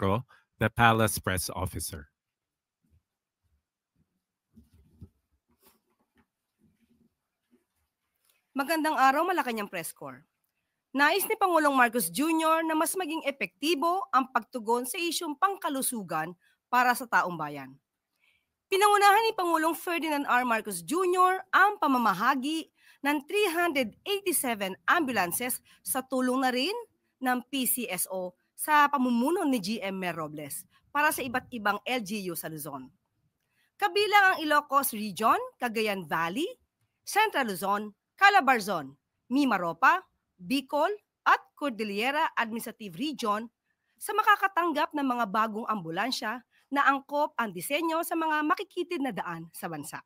Castro, the Palace press officer. Magandang araw, Malacanang Press Corps. Nais ni Pangulong Marcos Jr. na mas maging epektibo ang pagtugon sa isyung pangkalusugan para sa taong bayan. Pinangunahan ni Pangulong Ferdinand R. Marcos Jr. ang pamamahagi ng 387 ambulances sa tulong na rin ng PCSO sa pamumuno ni GM Mer Robles para sa iba't ibang LGU sa Luzon. Kabilang ang Ilocos Region, Cagayan Valley, Central Luzon, Calabarzon, Mimaropa, Bicol at Cordillera Administrative Region sa makakatanggap ng mga bagong ambulansya na angkop ang disenyo sa mga makikitid na daan sa bansa.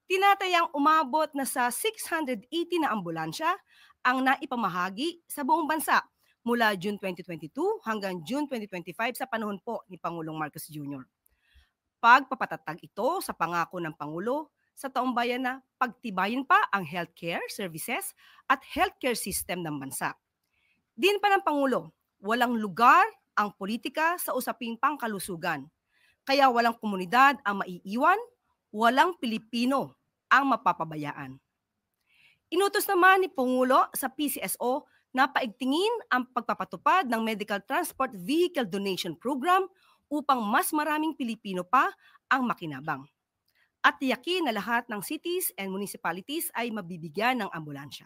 Tinatayang umabot na sa 680 na ambulansya ang naipamahagi sa buong bansa mula June 2022 hanggang June 2025 sa panahon po ni Pangulong Marcos Jr. Pagpapatatag ito sa pangako ng Pangulo sa taong bayan na pagtibayin pa ang healthcare services at healthcare system ng bansa. Din pa ng Pangulo, walang lugar ang politika sa usaping pangkalusugan. Kaya walang komunidad ang maiiwan, walang Pilipino ang mapapabayaan. Inutos naman ni Pangulo sa PCSO na paigtingin ang pagpapatupad ng Medical Transport Vehicle Donation Program upang mas maraming Pilipino pa ang makinabang. At tiyakin na lahat ng cities and municipalities ay mabibigyan ng ambulansya.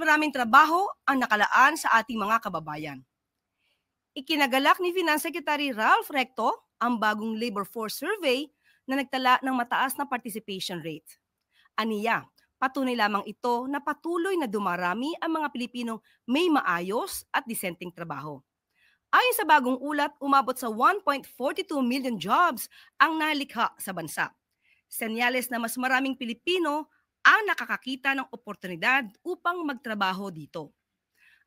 Maraming trabaho ang nakalaan sa ating mga kababayan. Ikinagalak ni Finance Secretary Ralph Recto ang bagong labor force survey na nagtala ng mataas na participation rate. Aniya, patunay lamang ito na patuloy na dumarami ang mga Pilipinong may maayos at disenteng trabaho. Ayon sa bagong ulat, umabot sa 1.42 million jobs ang nalikha sa bansa. Senyales na mas maraming Pilipino ang nakakakita ng oportunidad upang magtrabaho dito.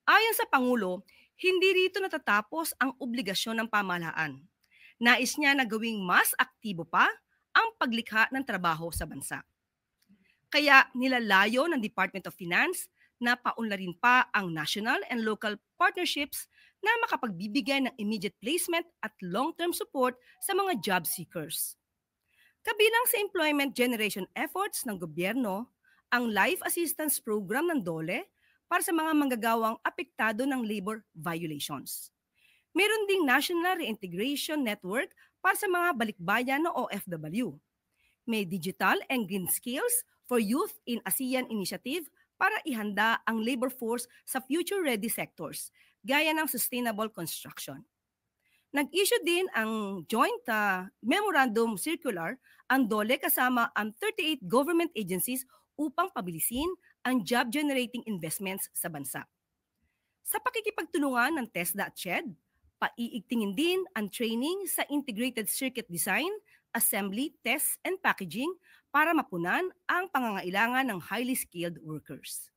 Ayon sa Pangulo, hindi rito natatapos ang obligasyon ng pamahalaan. Nais niya na gawing mas aktibo pa ang paglikha ng trabaho sa bansa. Kaya nilalayo ng Department of Finance na paunlarin pa ang national and local partnerships na makapagbibigay ng immediate placement at long-term support sa mga job seekers. Kabilang sa employment generation efforts ng gobyerno, ang Life Assistance Program ng DOLE para sa mga manggagawang apektado ng labor violations. Meron ding National Reintegration Network para sa mga balikbayan o OFW. May Digital and Green Skills for Youth in ASEAN Initiative para ihanda ang labor force sa future-ready sectors, gaya ng sustainable construction. Nag-issue din ang joint memorandum circular ang DOLE kasama ang 38 government agencies upang pabilisin ang job-generating investments sa bansa. Sa pakikipagtulungan ng TESDA at SHED, paiigtingin din ang training sa integrated circuit design, assembly, test, and packaging para mapunan ang pangangailangan ng highly skilled workers.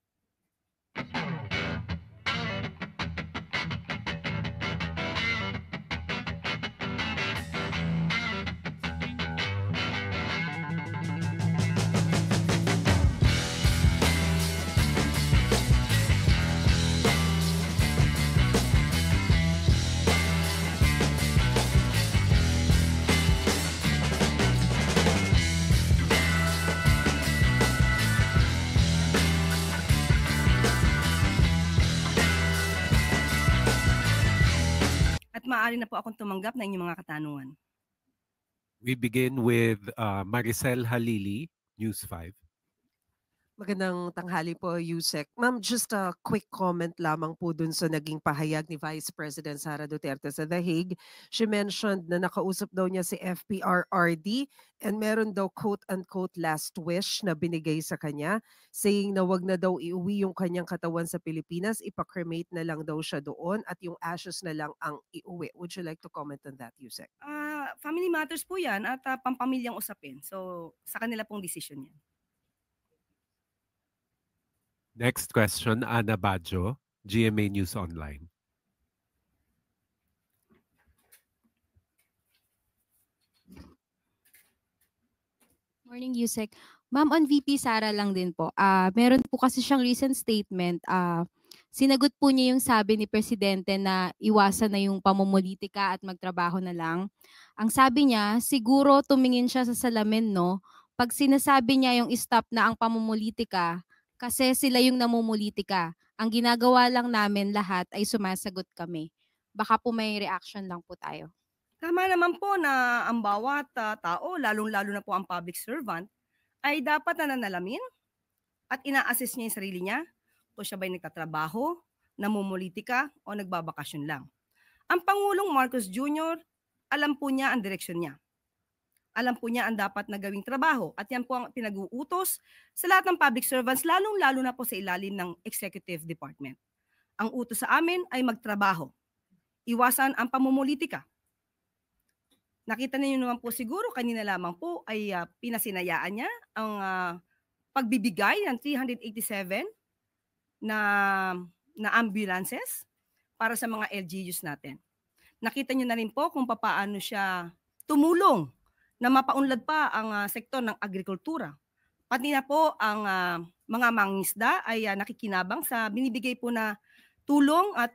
Maaari na po akong tumanggap ng inyong mga katanungan. We begin with Maricel Halili, News 5. Magandang tanghali po, Yusek. Ma'am, just a quick comment lamang po dun sa naging pahayag ni Vice President Sara Duterte sa The Hague. She mentioned na nakausap daw niya si FPRRD and meron daw quote-unquote last wish na binigay sa kanya, saying na wag na daw iuwi yung kanyang katawan sa Pilipinas, ipakremate na lang daw siya doon at yung ashes na lang ang iuwi. Would you like to comment on that, Yusek? Family matters po yan at pampamilyang usapin. So, sa kanila pong desisyon yan. Next question, Ana Bajo, GMA News Online. Morning, Yusek. Ma'am, on VP Sara lang din po. Meron po kasi siyang recent statement. Sinagot po niya yung sabi ni Presidente na iwasan na yung pamumulitika at magtrabaho na lang. Ang sabi niya, siguro tumingin siya sa salamin, no? Pag sinasabi niya yung stop na ang pamumulitika, kasi sila yung namumulitika. Ang ginagawa lang namin lahat ay sumasagot kami. Baka po may reaction lang po tayo. Tama naman po na ang bawat tao, lalong-lalo na po ang public servant, ay dapat nananalamin at ina-assess niya yung sarili niya kung siya ba'y nagtatrabaho, namumulitika, o nagbabakasyon lang. Ang Pangulong Marcos Jr., alam po niya ang direksyon niya. Alam po niya ang dapat na gawing trabaho at yan po ang pinag-uutos sa lahat ng public servants, lalong-lalo na po sa ilalim ng executive department. Ang utos sa amin ay magtrabaho. Iwasan ang pamumulitika. Nakita niyo naman po siguro kanina lamang po ay pinasinayaan niya ang pagbibigay ng 387 na ambulances para sa mga LGUs natin. Nakita niyo na rin po kung paano siya tumulong na mapaunlad pa ang sektor ng agrikultura. Pati na po ang mga mangingisda ay nakikinabang sa binibigay po na tulong at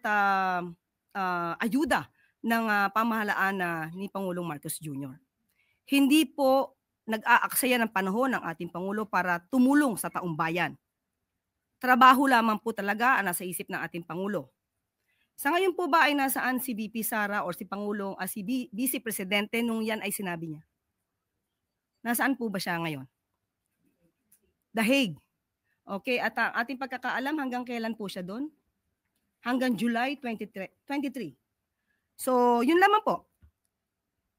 ayuda ng pamahalaan ni Pangulong Marcos Jr. Hindi po nag-aaksaya ng panahon ng ating Pangulo para tumulong sa taong bayan. Trabaho lamang po talaga ang nasa isip ng ating Pangulo. Sa ngayon po ba ay nasaan si VP Sara or si Pangulong, si Vice Presidente nung yan ay sinabi niya? Nasaan po ba siya ngayon? The Hague. Okay, at ang ating pagkakaalam hanggang kailan po siya doon? Hanggang July 23. So, yun lamang po.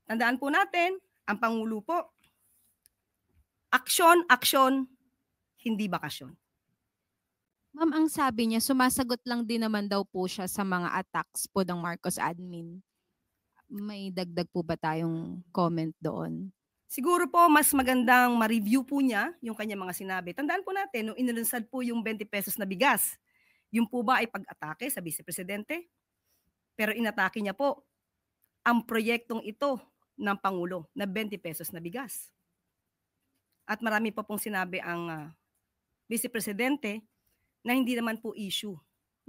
Tandaan po natin, ang Pangulo po, aksyon, aksyon, hindi bakasyon. Ma'am, ang sabi niya, sumasagot lang din naman daw po siya sa mga attacks po ng Marcos admin. May dagdag po ba tayong comment doon? Siguro po mas magandang ma-review po niya yung kanyang mga sinabi. Tandaan po natin, nung inilunsad po yung 20 pesos na bigas, yung po ba ay pag-atake sa Vice Presidente? Pero inatake niya po ang proyektong ito ng Pangulo na 20 pesos na bigas. At marami pa pong sinabi ang Vice Presidente na hindi naman po issue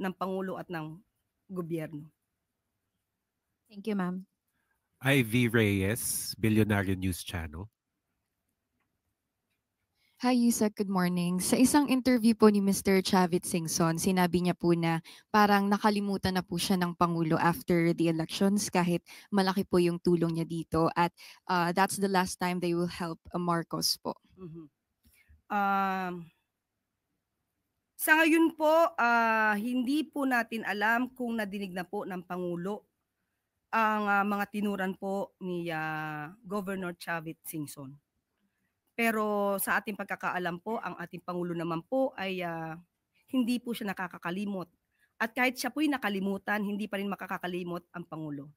ng Pangulo at ng gobyerno. Thank you, ma'am. Ivy Reyes, Billionaire News Channel. Hi, Yusek. Good morning. Sa isang interview po ni Mr. Chavit Singson, sinabi niya po na parang nakalimutan na po siya ng Pangulo after the elections kahit malaki po yung tulong niya dito at that's the last time they will help Marcos po. Mm-hmm. Sa ngayon po, hindi po natin alam kung nadinig na po ng Pangulo ang mga tinuran po ni Governor Chavit Singson. Pero sa ating pagkakaalam po, ang ating Pangulo naman po ay hindi po siya nakakakalimot. At kahit siya po'y nakalimutan, hindi pa rin makakakalimot ang Pangulo.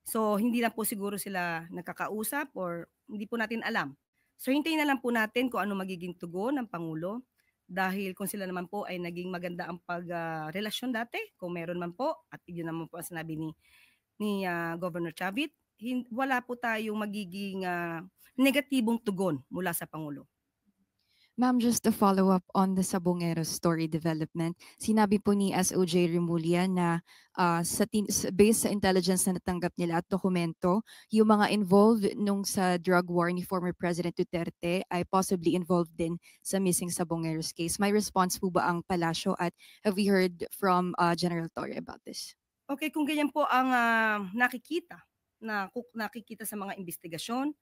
So hindi lang po siguro sila nakakausap or hindi po natin alam. So hintayin na lang po natin kung ano magiging tugon ng Pangulo. Dahil kung sila naman po ay naging maganda ang pagrelasyon dati, kung meron man po, at yun naman po ang sinabi ni Governor Chavit, wala po tayong magiging negatibong tugon mula sa Pangulo. Ma'am, just to follow up on the Sabongero story development, sinabi po ni SOJ Remulla na based sa intelligence na natanggap nila at dokumento, yung mga involved nung sa drug war ni former President Duterte ay possibly involved din sa missing Sabongero's case. May response po ba ang Palasyo at have we heard from General Torre about this? Okay, kung ganyan po ang nakikita sa mga investigasyon,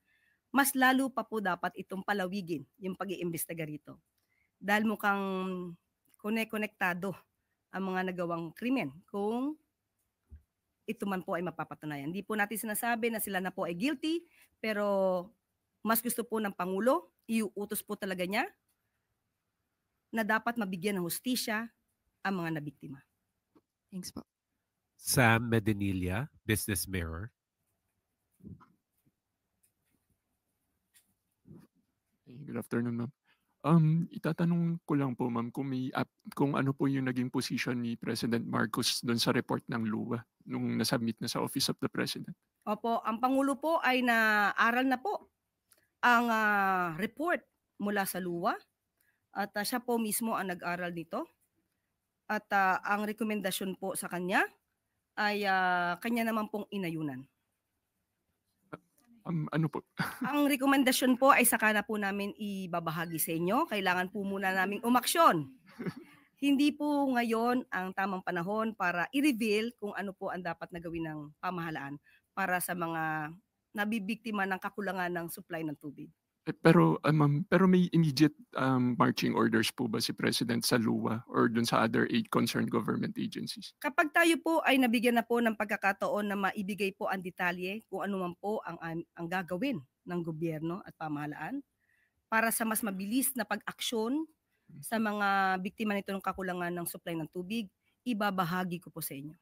mas lalo pa po dapat itong palawigin yung pag-iimbestiga rito. dahil mukhang konektado ang mga nagawang krimen kung ito man po ay mapapatunayan. Hindi po natin sinasabi na sila na po ay guilty, pero mas gusto po ng Pangulo, iuutos po talaga niya na dapat mabigyan ng hustisya ang mga nabiktima. Thanks po. Sam Medinilla, Business Mirror. Good afternoon, ma'am. Itatanong ko lang po, ma'am, kung ano po yung naging position ni President Marcos doon sa report ng LUWA nung nasubmit na sa Office of the President. Opo, ang Pangulo po ay naaral na po ang report mula sa LUWA at siya po mismo ang nag-aral nito. At ang rekomendasyon po sa kanya ay kanya naman pong inayunan. Ano po? Ang rekomendasyon po ay saka na po namin ibabahagi sa inyo. Kailangan po muna naming umaksyon. Hindi po ngayon ang tamang panahon para i-reveal kung ano po ang dapat na gawin ng pamahalaan para sa mga nabibiktima ng kakulangan ng supply ng tubig. Pero may immediate marching orders po ba si President sa LUWA or dun sa other 8 concerned government agencies? Kapag tayo po ay nabigyan na po ng pagkakataon na maibigay po ang detalye kung ano man po ang gagawin ng gobyerno at pamahalaan para sa mas mabilis na pag-aksyon sa mga biktima nito ng kakulangan ng supply ng tubig, ibabahagi ko po sa inyo.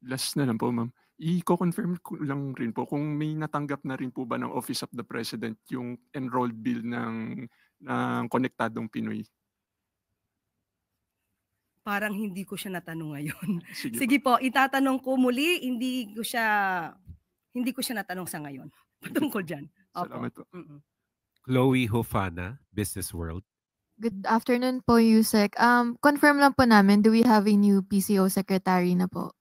Last na lang po, ma'am. I-confirm ko lang rin po kung may natanggap na rin po ba ng Office of the President yung enrolled bill ng Konektadong Pinoy. Parang hindi ko siya natanong ngayon. Sige, Sige po, itatanong ko muli, hindi ko siya natanong sa ngayon. Patungkol diyan. Salamat po. Chloe Hofana, Business World. Good afternoon po, Yusek. Confirm lang po namin, do we have a new PCO secretary na po?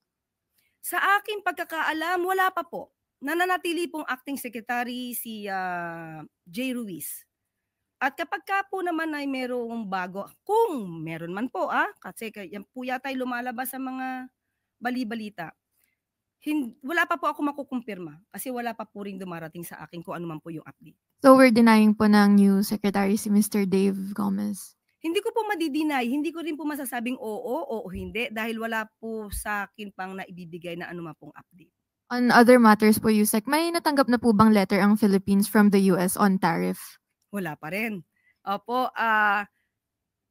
Sa aking pagkakaalam, wala pa po. Nananatili pong acting secretary si J. Ruiz. At kapag ka po naman ay merong bago, kung meron man po, kasi yan po yata ay lumalabas sa mga bali-balita, wala pa po ako makukumpirma kasi wala pa po rin dumarating sa akin kung ano man po yung update. So we're denying po ng new secretary si Mr. Dave Gomez? Hindi ko po madidinay, hindi ko rin po masasabing oo o hindi dahil wala po sa akin pang naibibigay na ano man pong update. On other matters po, Yusek, may natanggap na po bang letter ang Philippines from the US on tariff? Wala pa rin. Opo,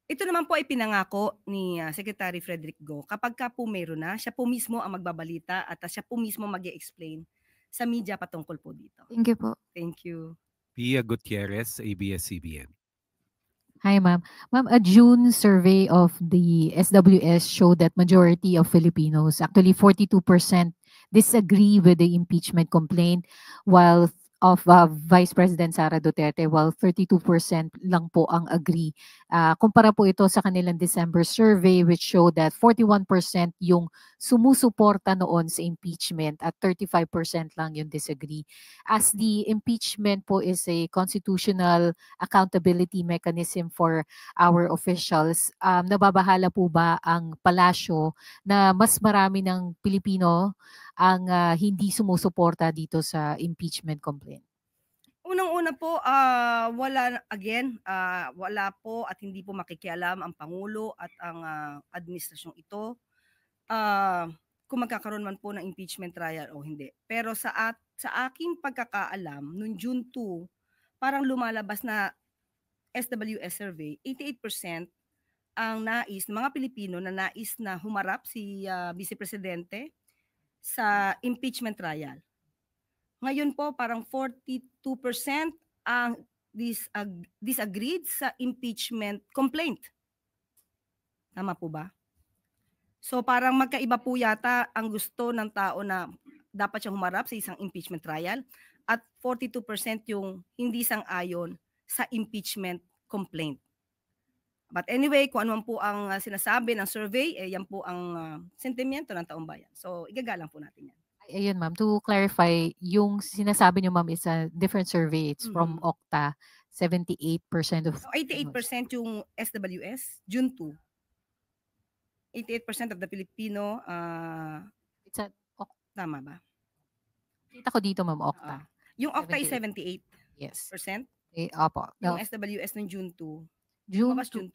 ito naman po ay pinangako ni Secretary Frederick Go. Kapag ka po meron na, siya po mismo ang magbabalita at siya po mismo mag-i-explain sa media patungkol po dito. Thank you po. Thank you. Pia Gutierrez, ABS-CBN. Hi, ma'am. Ma'am, a June survey of the SWS showed that majority of Filipinos, actually 42%, disagree with the impeachment complaint, while of Vice President Sara Duterte, while 32% lang po ang agree. Kumpara po ito sa kanilang December survey which showed that 41% yung sumusuporta noon sa impeachment at 35% lang yung disagree. As the impeachment po is a constitutional accountability mechanism for our officials, nababahala po ba ang palasyo na mas marami ng Pilipino ang hindi sumusuporta dito sa impeachment complaint? Unang-una po, wala po at hindi po makikialam ang Pangulo at ang administrasyong ito kung magkakaroon man po ng impeachment trial o hindi. Pero sa aking pagkakaalam, noong June 2, parang lumalabas na SWS survey, 88% ang nais, mga Pilipino na nais na humarap si Vice Presidente sa impeachment trial. Ngayon po, parang 42% ang disagreed sa impeachment complaint. Tama po ba? So parang magkaiba po yata ang gusto ng tao na dapat siyang humarap sa isang impeachment trial at 42% yung hindi sang-ayon sa impeachment complaint. But anyway, kung ano man po ang sinasabi ng survey, yan po ang sentimiento ng taong bayan. So igagalang po natin yan. Ayun, ma'am. To clarify, yung sinasabi niyo, ma'am, is a different survey. It's from Okta. 78% of... So 88% yung SWS, June 2. 88% of the Filipino, It's a, tama ba? kita ko dito, ma'am, Okta. Yung Okta ay 78%. Yes. Percent. Opo. Yung SWS ng June 2, June Lumabas 2. June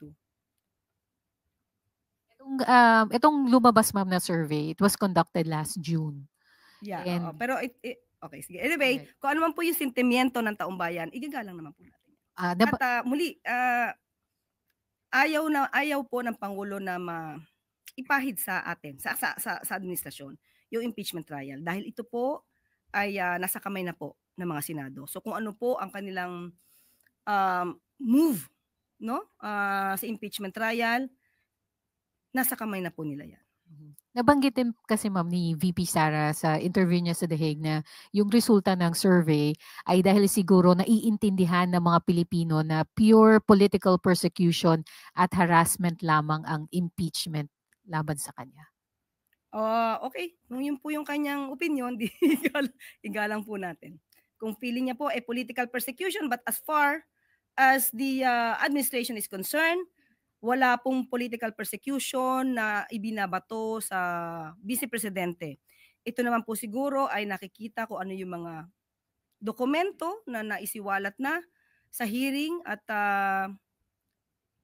2. Itong lumabas ma'am na survey, it was conducted last June. Yeah, And pero okay, sige. Anyway, Right. kung ano man po yung sentimiento ng taong bayan, igagalang naman po natin. At muli, ayaw po ng Pangulo na ipahid sa atin, sa administrasyon, yung impeachment trial. Dahil ito po ay nasa kamay na po ng mga Senado. So kung ano po ang kanilang move, no, sa impeachment trial, nasa kamay na po nila yan. nabanggit din kasi ma'am ni VP Sara sa interview niya sa The Hague na yung resulta ng survey ay dahil siguro naiintindihan ng mga Pilipino na pure political persecution at harassment lamang ang impeachment laban sa kanya. Okay, kung yun po yung kanyang opinion, di igalang po natin. Kung feeling niya po political persecution, but as far as the administration is concerned, wala pong political persecution na ibinabato sa Vice Presidente. Ito naman po siguro ay nakikita kung ano yung mga dokumento na naisiwalat na sa hearing at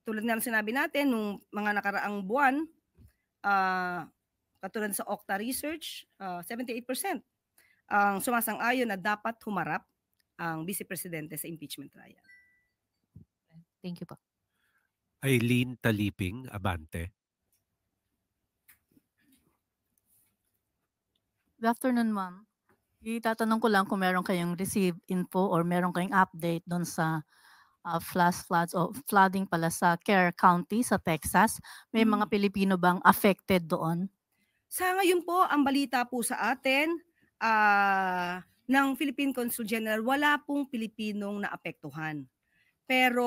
tulad nga ng sinabi natin nung mga nakaraang buwan, katulad sa Okta Research, 78% ang sumasang-ayon na dapat humarap ang Vice Presidente sa impeachment trial. Thank you po. Eileen Taliping, Abante. Good afternoon, ma'am. Itatanong ko lang kung meron kayong receive info or meron kayong update doon sa floods o flooding pala sa Kerr County sa Texas. May mga Pilipino bang affected doon? Sa ngayon po, ang balita po sa atin ng Philippine Consul General, wala pong Pilipinong naapektuhan. Pero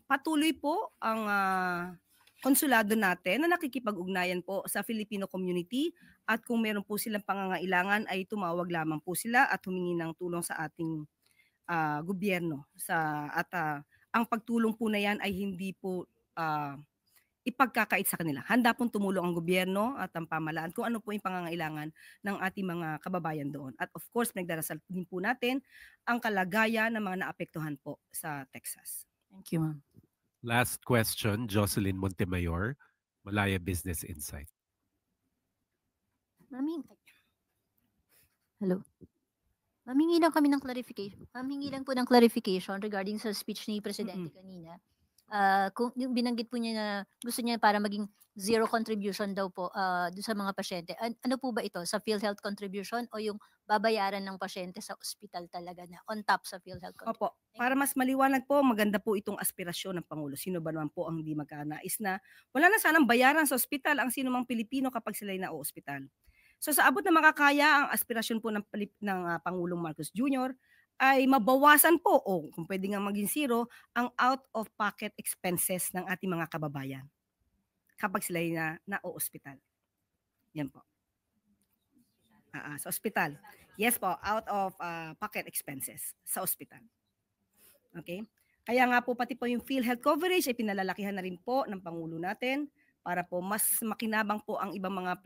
patuloy po ang konsulado natin na nakikipag-ugnayan po sa Filipino community at kung meron po silang pangangailangan ay tumawag lamang po sila at humingi ng tulong sa ating gobyerno. Ang pagtulong po na yan ay hindi po ipagkakait sa kanila. Handa pong tumulong ang gobyerno at ang pamahalaan kung ano po yung pangangailangan ng ating mga kababayan doon. At of course, nagdarasal din po natin ang kalagayan ng mga naapektuhan po sa Texas. Thank you, ma'am. Last question, Jocelyn Montemayor, Malaya Business Insight. Hello. Mamingi lang kami ng clarification. Mamingi lang po ng clarification regarding sa speech ni Presidente kanina. Kung yung binanggit po niya na gusto niya para maging zero contribution daw po doon sa mga pasyente. Ano po ba ito? Sa PhilHealth contribution o yung babayaran ng pasyente sa ospital talaga na on top sa PhilHealth contribution? Opo. Para mas maliwanag po, maganda po itong aspirasyon ng Pangulo. Sino ba naman po ang hindi magkanais na wala na sanang bayaran sa ospital ang sino mang Pilipino kapag sila'y na-ospital. So sa abot na makakaya, ang aspirasyon po ng Pangulong Marcos Jr. ay mabawasan po o kung pwede nga maging zero ang out-of-pocket expenses ng ating mga kababayan kapag sila na ospital. Yan po. Sa ospital. Yes po, out-of-pocket expenses sa ospital. Okay? Kaya nga po pati po yung PhilHealth coverage ay pinalalakihan na rin po ng Pangulo natin para po mas makinabang po ang ibang mga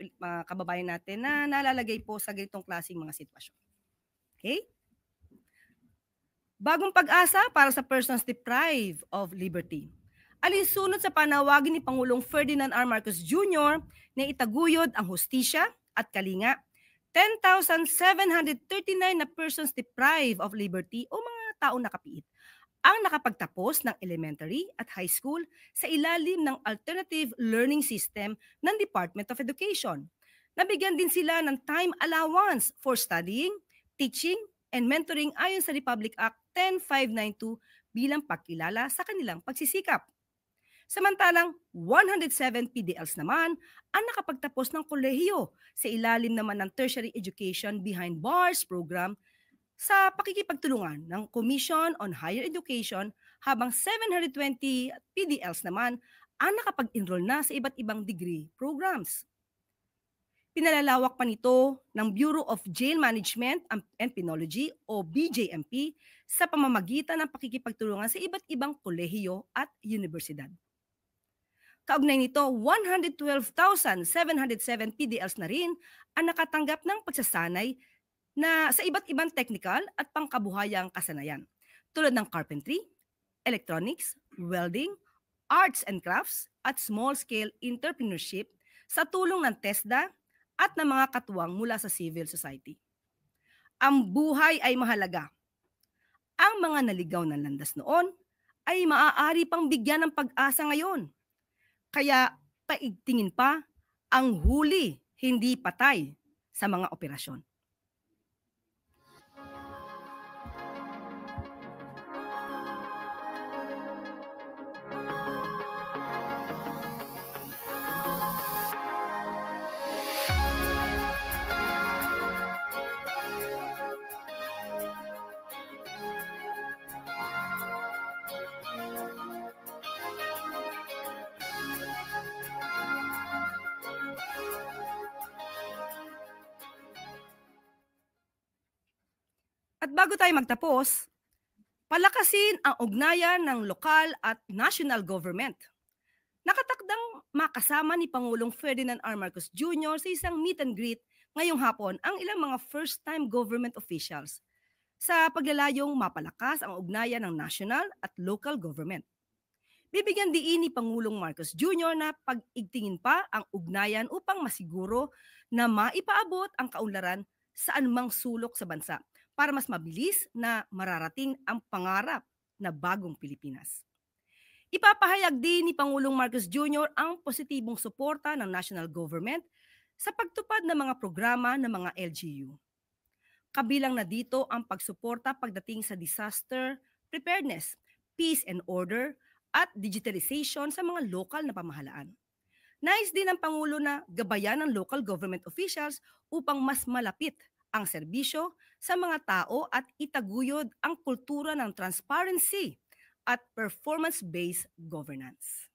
kababayan natin na nalalagay po sa ganitong klaseng mga sitwasyon. Okay? Bagong pag-asa para sa persons deprived of liberty. Alinsunod sa panawagan ni Pangulong Ferdinand R. Marcos Jr. na itaguyod ang hustisya at kalinga, 10,739 na persons deprived of liberty o mga taong nakapiit ang nakapagtapos ng elementary at high school sa ilalim ng alternative learning system ng Department of Education. Nabigyan din sila ng time allowance for studying, teaching, and mentoring ayon sa Republic Act 10592 bilang pagkilala sa kanilang pagsisikap. Samantalang 107 PDLs naman ang nakapagtapos ng kolehiyo sa ilalim naman ng Tertiary Education Behind Bars program sa pakikipagtulungan ng Commission on Higher Education, habang 720 PDLs naman ang nakapag-enroll na sa iba't ibang degree programs. Pinalalawak pa nito ng Bureau of Jail Management and Penology o BJMP sa pamamagitan ng pakikipagtulungan sa iba't ibang kolehiyo at universidad. Kaugnay nito, 112,707 PDLs na rin ang nakatanggap ng pagsasanay na sa iba't ibang technical at pangkabuhayang kasanayan tulad ng carpentry, electronics, welding, arts and crafts at small-scale entrepreneurship sa tulong ng TESDA at ng mga katuwang mula sa civil society. Ang buhay ay mahalaga. Ang mga naligaw ng landas noon ay maaari pang bigyan ng pag-asa ngayon. Kaya paigtingin pa ang huli, hindi patay sa mga operasyon. At bago tayo magtapos, palakasin ang ugnayan ng lokal at national government. Nakatakdang makasama ni Pangulong Ferdinand R. Marcos Jr. sa isang meet and greet ngayong hapon ang ilang mga first-time government officials sa paglalayong mapalakas ang ugnayan ng national at local government. Bibigyan diin ni Pangulong Marcos Jr. na pag-igtingin pa ang ugnayan upang masiguro na maipaabot ang kaunlaran sa anumang sulok sa bansa para mas mabilis na mararating ang pangarap na bagong Pilipinas. Ipapahayag din ni Pangulong Marcos Jr. ang positibong suporta ng national government sa pagtupad ng mga programa ng mga LGU. Kabilang na dito ang pagsuporta pagdating sa disaster preparedness, peace and order, at digitalization sa mga lokal na pamahalaan. Nais din ng Pangulo na gabayan ng local government officials upang mas malapit ang serbisyo sa mga tao at itaguyod ang kultura ng transparency at performance-based governance.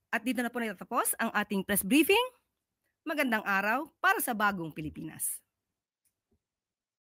At dito na po natatapos ang ating press briefing. Magandang araw para sa bagong Pilipinas.